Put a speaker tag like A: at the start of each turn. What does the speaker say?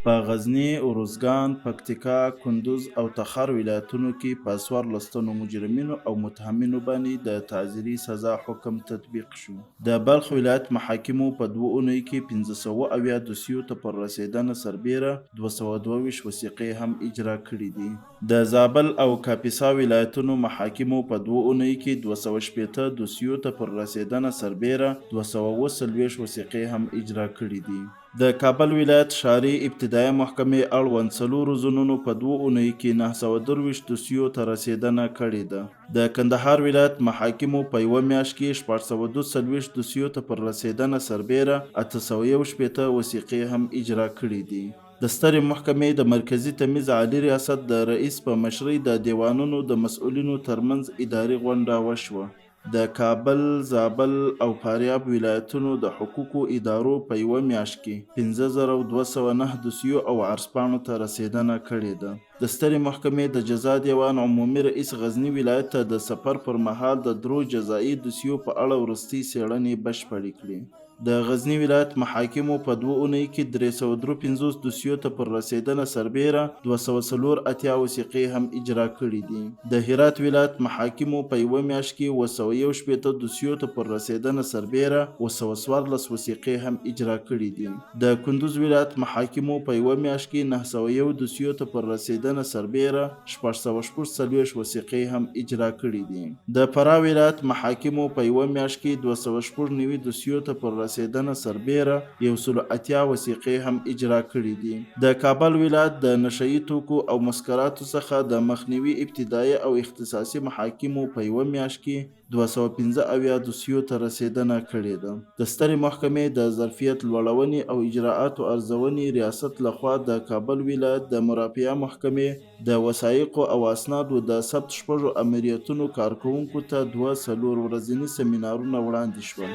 A: په غزني، ارزګان، پکتیکا، کندوز او تخار ولایتونو کې په 14 مجرمینو او متهمینو باندې د تعزیري سزا حکم تطبیق شو. د بلخ ولایت محاکمو په 2 اونیو کې 1570 دوسیو ته پر رسېدنه سربیره 222 وثیقې هم اجرا کړي دي. د زابل او کاپیسا ولایتونو محاکمو په 2 اونیو کې 280 دوسیو ته پر رسېدنه سربیره 240 وثیقې هم اجرا کړي دي. د کابل ولایت ښاري ابتدایه محکمې اړوند 4 زونونو په 2 اونیو کې 923 دوسیو ته رسېدنه کړې ده. د کندهار ولایت محاکمو په یوه میاشت کې 642 دوسیو ته پر رسېدنه سربیره 816 وثیقې هم اجرا کړي دي. د سترې محکمې د مرکزي تمیز عالي ریاست د رئیس په مشرۍ د دیوانونو د مسؤلینو ترمنځ اداري غونډه وشوه. د کابل، زابل او فاریاب ولایتونو د حقوقو ادارو په یوه میاشت کې 5209 دوسیو او عرضپاڼو ته رسېدنه کړې ده. د سترې محکمې د جزا دیوان عمومي رئیس غزني ولایت ته د سفر پر مهال د 3 جزایي دوسیو په اړه وروستۍ څېړنې بشپړې کړې. د غزني ولایت محاکمو په 2 اونیو کې 353 دوسیو ته پر رسېدنه سربیره 284 وثیقې هم اجرا کړي دي. د هرات ولایت محاکمو په یوه میاشت کې 261 دوسیو ته پر رسېدنه سربیره 214 وثیقې هم اجرا کړي دي. د کندوز ولایت محاکمو په یوه میاشت کې 901 دوسیو ته پر رسېدنه سربیره 644 وثیقې هم اجرا کړي دي. د فراه ولایت محاکمو په یوه میاشت کې 290 دوسیو ته پر رسېدنه سربیره 180 وثیقې هم اجرا کړي دي. د کابل ولایت د نشهیي توکو او مسکراتو څخه د مخنیوي ابتدایي او اختصاصي محاکمو په یوه میاشت کې 215 دوسیو ته رسېدنه کړې ده. د سترې محکمې د ظرفیت لوړونې او اجراءاتو ارزونې ریاست لخوا د کابل ولایت د مرافعه محکمې د وثایقو او اسنادو د ثبت 6 امریتونو کارکوونکو ته 2 4 ورځني سیمینارونه وړاندې شول.